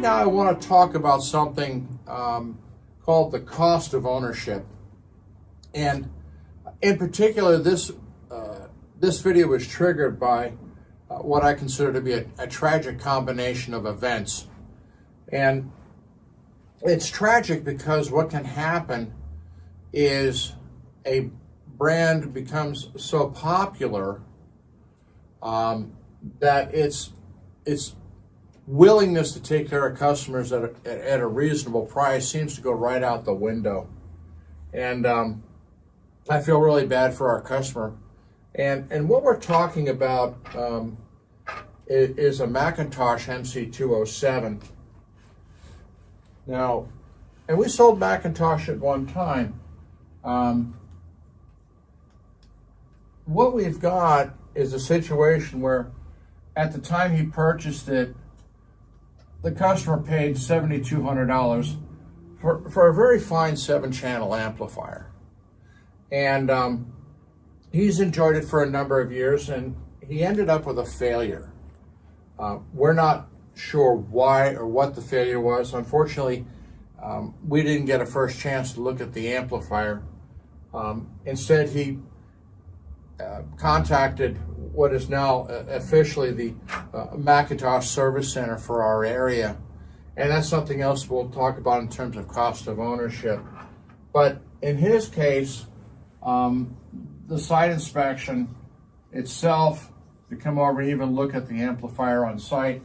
now I want to talk about something called the cost of ownership. And in particular, this video was triggered by what I consider to be a tragic combination of events. And it's tragic because what can happen is a brand becomes so popular that its willingness to take care of customers at a reasonable price seems to go right out the window. And I feel really bad for our customer. And what we're talking about is a McIntosh MC207. Now, and we sold McIntosh at one time. What we've got is a situation where at the time he purchased it, the customer paid $7,200 for a very fine 7-channel amplifier. And he's enjoyed it for a number of years, and he ended up with a failure. We're not sure why or what the failure was. Unfortunately, we didn't get a first chance to look at the amplifier. Instead, he contacted what is now officially the McIntosh Service Center for our area. And that's something else we'll talk about in terms of cost of ownership. But in his case, the site inspection itself, to come over and even look at the amplifier on site,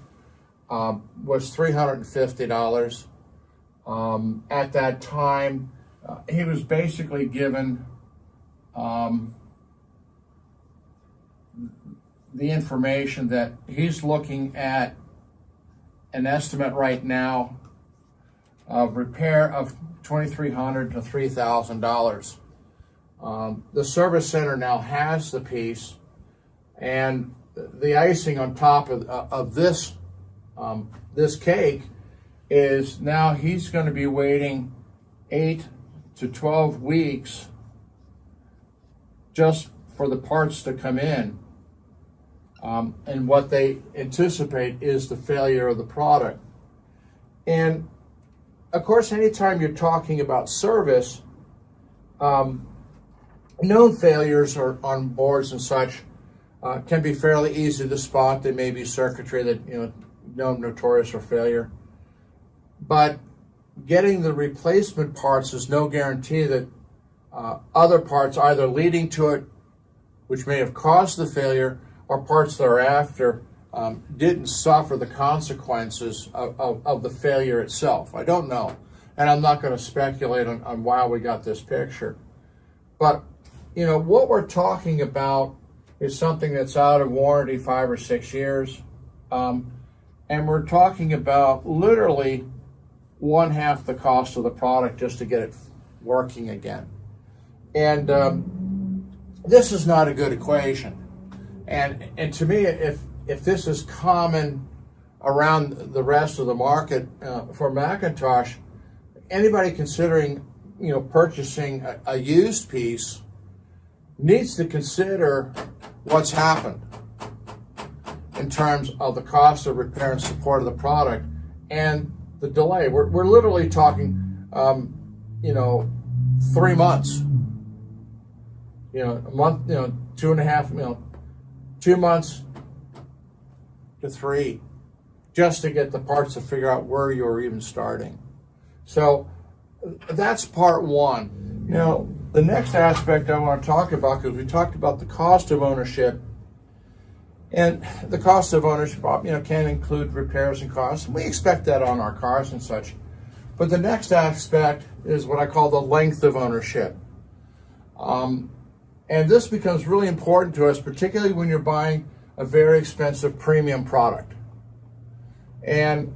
was $350. At that time, he was basically given the information that he's looking at an estimate right now of repair of $2,300 to $3,000. The service center now has the piece, and the icing on top of this this cake is now he's going to be waiting 8 to 12 weeks just for the parts to come in. And what they anticipate is the failure of the product. And of course, anytime you're talking about service, known failures on boards and such can be fairly easy to spot. They may be circuitry that known notorious for failure. But getting the replacement parts is no guarantee that other parts either leading to it, which may have caused the failure, or parts thereafter didn't suffer the consequences of the failure itself. I don't know, and I'm not going to speculate on why we got this picture. But what we're talking about is something that's out of warranty 5 or 6 years, and we're talking about literally 1/2 the cost of the product just to get it working again. And this is not a good equation. And to me, if this is common around the rest of the market for McIntosh, anybody considering purchasing a used piece needs to consider what's happened in terms of the cost of repair and support of the product and the delay. We're literally talking 3 months, a month, 2.5, 2 months to 3, just to get the parts to figure out where you're even starting. So that's part one. Now, the next aspect I want to talk about, because we talked about the cost of ownership, and the cost of ownership, can include repairs and costs. And we expect that on our cars and such. But the next aspect is what I call the length of ownership. And this becomes really important to us, particularly when you're buying a very expensive premium product. And,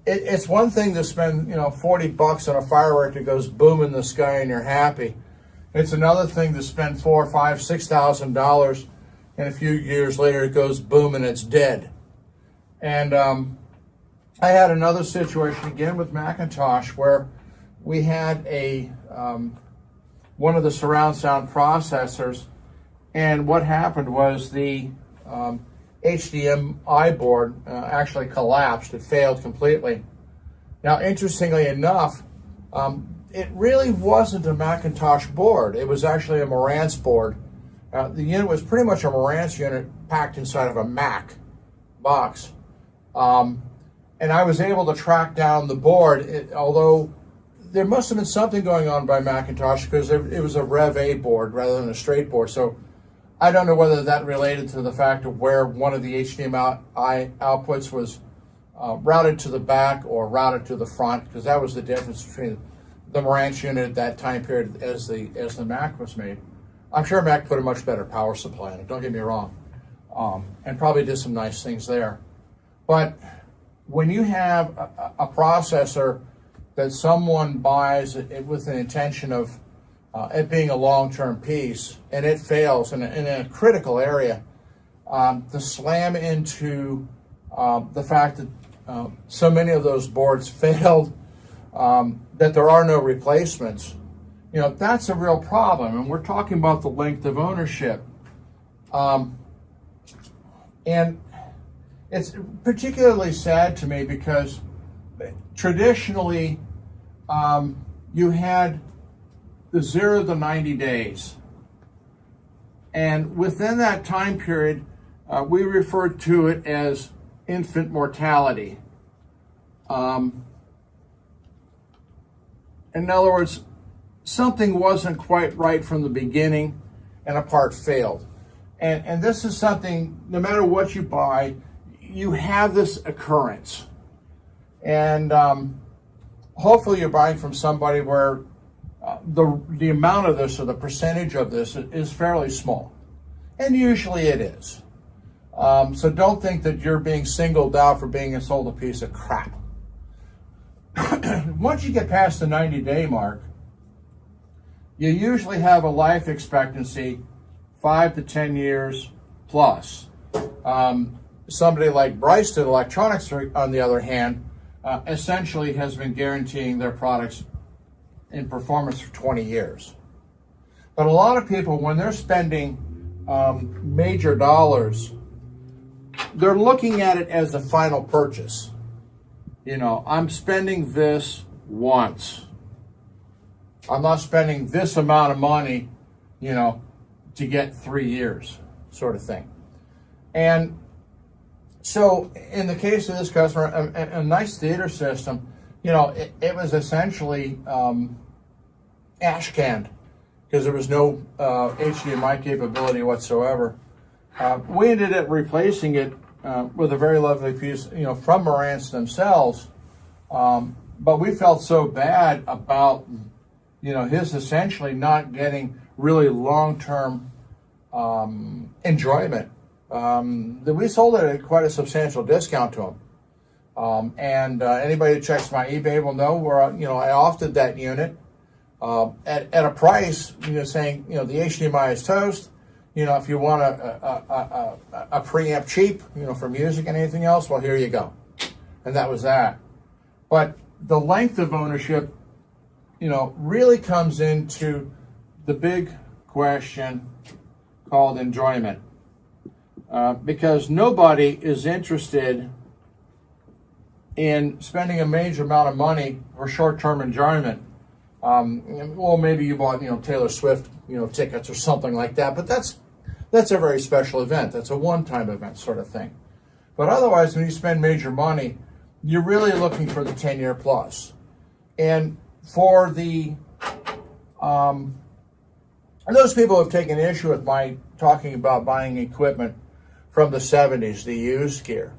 it's one thing to spend, $40 on a firework that goes boom in the sky and you're happy. It's another thing to spend $4,000, $5,000, $6,000, and a few years later it goes boom and it's dead. And I had another situation again with McIntosh where we had one of the surround sound processors, and what happened was the HDMI board actually collapsed. It failed completely. Now, interestingly enough, it really wasn't a McIntosh board. It was actually a Marantz board. The unit was pretty much a Marantz unit packed inside of a Mac box. And I was able to track down the board, although there must have been something going on by McIntosh, because it was a Rev A board rather than a straight board. So I don't know whether that related to the fact of where one of the HDMI outputs was routed to the back or routed to the front, because that was the difference between the Marantz unit at that time period as the Mac was made. I'm sure Mac put a much better power supply in it, don't get me wrong, and probably did some nice things there. But when you have a processor that someone buys it with an intention of it being a long-term piece, and it fails in a critical area, to slam into the fact that so many of those boards failed, that there are no replacements, that's a real problem. And we're talking about the length of ownership. And it's particularly sad to me because traditionally you had the 0 to 90 days. And within that time period, we referred to it as infant mortality. In other words, something wasn't quite right from the beginning and a part failed. And this is something, no matter what you buy, you have this occurrence. And hopefully you're buying from somebody where the amount of this or the percentage of this is fairly small. And usually it is. So don't think that you're being singled out for being sold a piece of crap. Once you get past the 90-day mark, you usually have a life expectancy 5 to 10 years plus. Somebody like Bryston Electronics, on the other hand, essentially has been guaranteeing their products in performance for 20 years. But a lot of people, when they're spending major dollars, they're looking at it as the final purchase. I'm spending this once. I'm not spending this amount of money, to get 3 years, sort of thing. And so in the case of this customer, a nice theater system, it was essentially ash canned because there was no HDMI capability whatsoever. We ended up replacing it with a very lovely piece, from Marantz themselves. But we felt so bad about, his essentially not getting really long-term enjoyment, that we sold it at quite a substantial discount to him. And anybody who checks my eBay will know where I offered that unit at a price, saying the HDMI is toast. If you want a preamp cheap, for music and anything else, well, here you go. And that was that. But the length of ownership, really comes into the big question called enjoyment. Because nobody is interested in spending a major amount of money for short-term enjoyment. Well, maybe you bought, Taylor Swift, tickets or something like that, but that's a very special event. That's a one-time event sort of thing. But otherwise, when you spend major money, you're really looking for the 10-year plus. And for those people who have taken issue with my talking about buying equipment from the 70s, the used gear.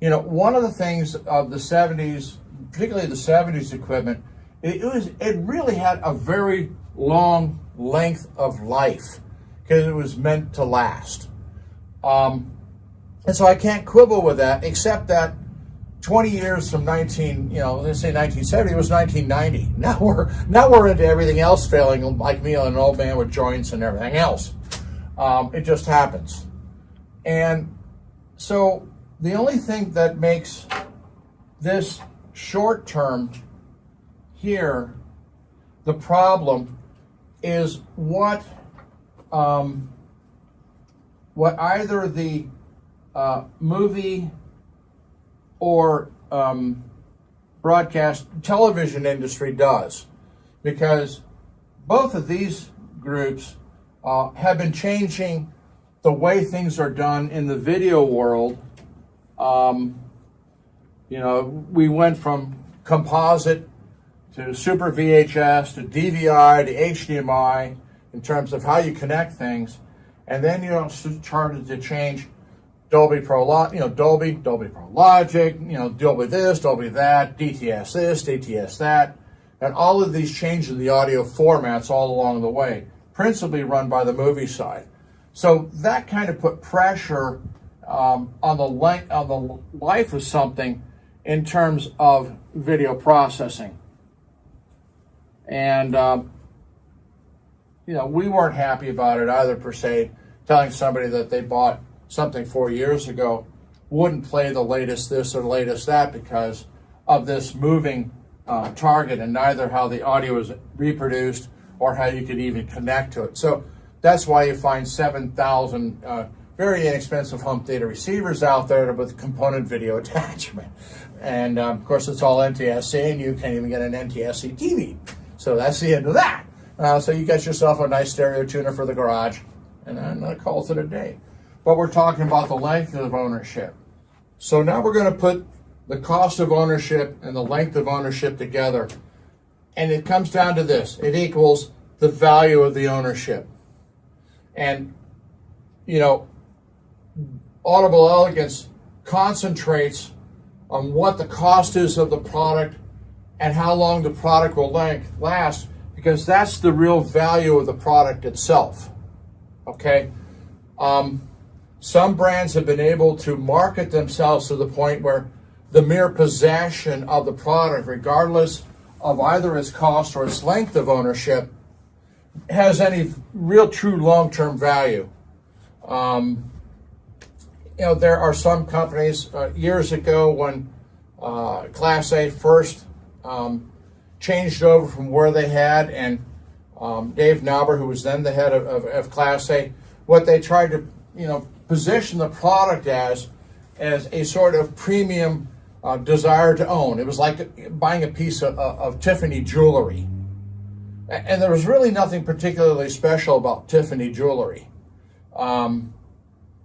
One of the things of the 70s, particularly the 70s equipment, it really had a very long length of life because it was meant to last. And so I can't quibble with that, except that 20 years from let's say 1970, it was 1990. Now we're into everything else failing, like me, an old man with joints and everything else. It just happens. And so the only thing that makes this short term here the problem is what either the movie or broadcast television industry does, because both of these groups have been changing the way things are done in the video world. We went from composite to Super VHS to DVI to HDMI in terms of how you connect things, and then started to change Dolby Pro, Dolby Pro Logic, Dolby this, Dolby that, DTS this, DTS that, and all of these changes in the audio formats all along the way, principally run by the movie side. So that kind of put pressure on the life of something in terms of video processing. And we weren't happy about it either, per se. Telling somebody that they bought something 4 years ago wouldn't play the latest this or the latest that because of this moving target, and neither how the audio is reproduced or how you could even connect to it. So that's why you find 7,000 very inexpensive home theater receivers out there with component video attachment. And of course, it's all NTSC, and you can't even get an NTSC TV. So that's the end of that. So you got yourself a nice stereo tuner for the garage, and then that calls it a day. But we're talking about the length of ownership. So now we're going to put the cost of ownership and the length of ownership together. And it comes down to this. It equals the value of the ownership. And, Audible Elegance concentrates on what the cost is of the product and how long the product will last, because that's the real value of the product itself. Okay? Some brands have been able to market themselves to the point where the mere possession of the product, regardless of either its cost or its length of ownership, has any real true long-term value. There are some companies years ago when Class A first changed over from where they had, and Dave Nauber, who was then the head of Class A, what they tried to position the product as a sort of premium desire to own. It was like buying a piece of Tiffany jewelry. And there was really nothing particularly special about Tiffany jewelry.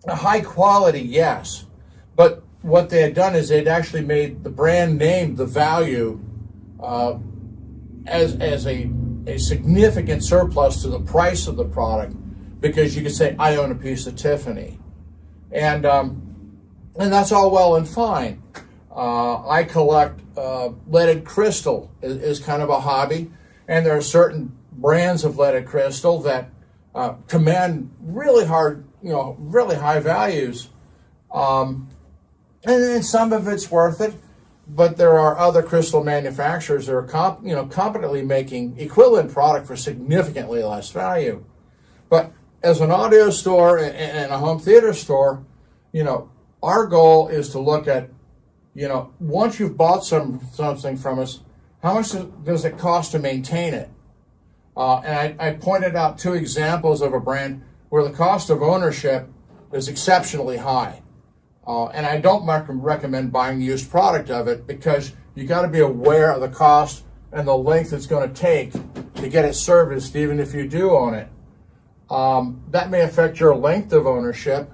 High quality, yes. But what they had done is they'd actually made the brand name, the value, as a significant surplus to the price of the product, because you could say, I own a piece of Tiffany. And that's all well and fine. I collect leaded crystal is kind of a hobby, and there are certain brands of leaded crystal that command really high values, and some of it's worth it. But there are other crystal manufacturers that are competently making equivalent product for significantly less value. But as an audio store and a home theater store, our goal is to look at, once you've bought something from us, how much does it cost to maintain it? And I pointed out two examples of a brand where the cost of ownership is exceptionally high. And I don't recommend buying used product of it, because you got to be aware of the cost and the length it's going to take to get it serviced, even if you do own it. That may affect your length of ownership.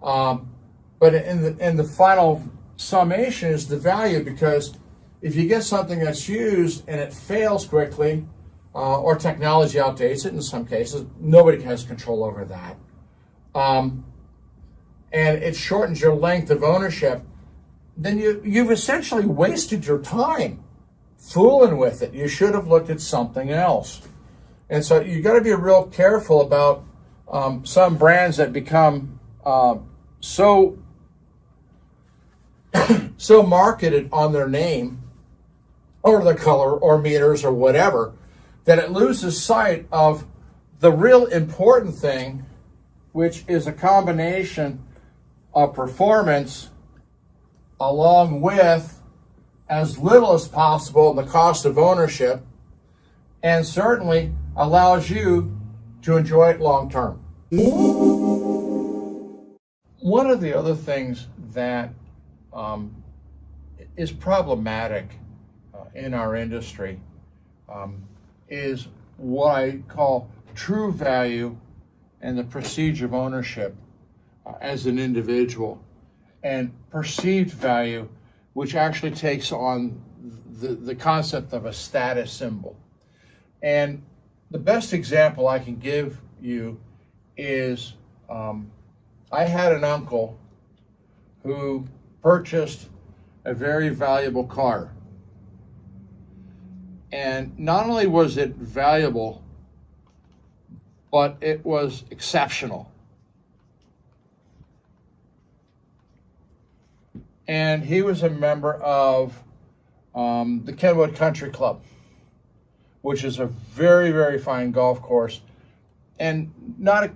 But in the final summation is the value, because if you get something that's used and it fails quickly, or technology outdates it in some cases, nobody has control over that. And it shortens your length of ownership, then you've essentially wasted your time fooling with it. You should have looked at something else. And so you got to be real careful about some brands that become so marketed on their name or the color or meters or whatever, that it loses sight of the real important thing, which is a combination of performance along with as little as possible in the cost of ownership, and certainly allows you to enjoy it long term. One of the other things that is problematic in our industry is what I call true value and the procedure of ownership as an individual, and perceived value, which actually takes on the concept of a status symbol. And the best example I can give you is I had an uncle who purchased a very valuable car. And not only was it valuable, but it was exceptional. And he was a member of the Kenwood Country Club, which is a very, very fine golf course, and not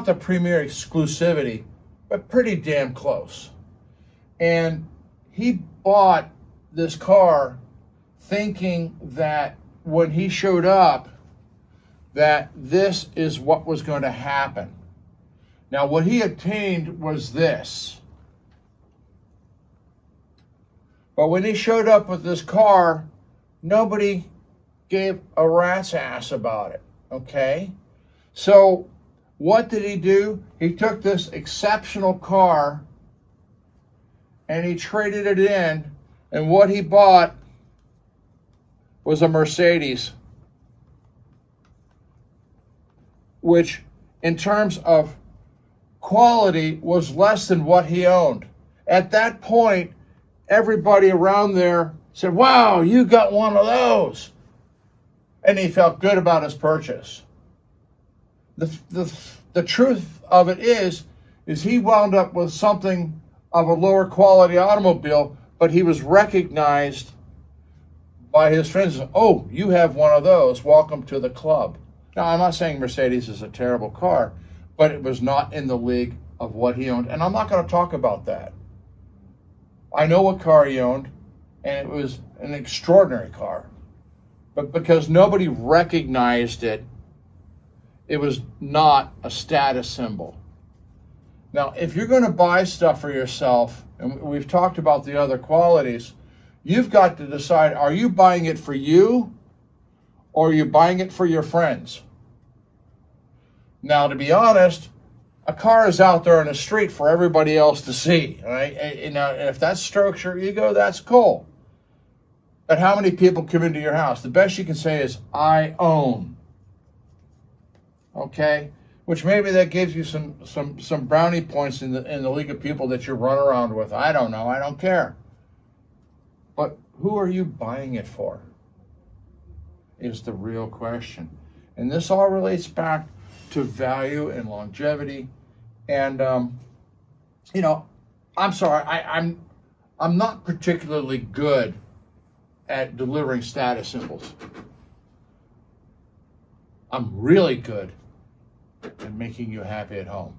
the premier exclusivity, but pretty damn close. And he bought this car thinking that when he showed up, that this is what was going to happen. Now, what he obtained was this. But when he showed up with this car, nobody gave a rat's ass about it, okay? So what did he do? He took this exceptional car and he traded it in, and what he bought was a Mercedes, which in terms of quality was less than what he owned. At that point, everybody around there said, "Wow, you got one of those." And he felt good about his purchase. The truth of it is he wound up with something of a lower quality automobile, but he was recognized by his friends. "Oh, you have one of those. Welcome to the club." Now, I'm not saying Mercedes is a terrible car, but it was not in the league of what he owned. And I'm not going to talk about that. I know what car he owned, and it was an extraordinary car. But because nobody recognized it, it was not a status symbol. Now, if you're going to buy stuff for yourself, and we've talked about the other qualities, you've got to decide, are you buying it for you, or are you buying it for your friends? Now, to be honest, a car is out there on the street for everybody else to see, right? And now, if that strokes your ego, that's cool. But how many people come into your house? The best you can say is, "I own." Okay? Which maybe that gives you some brownie points in the league of people that you run around with. I don't know. I don't care. But who are you buying it for? Is the real question. And this all relates back to value and longevity. And I'm sorry, I'm not particularly good at delivering status symbols. I'm really good at making you happy at home.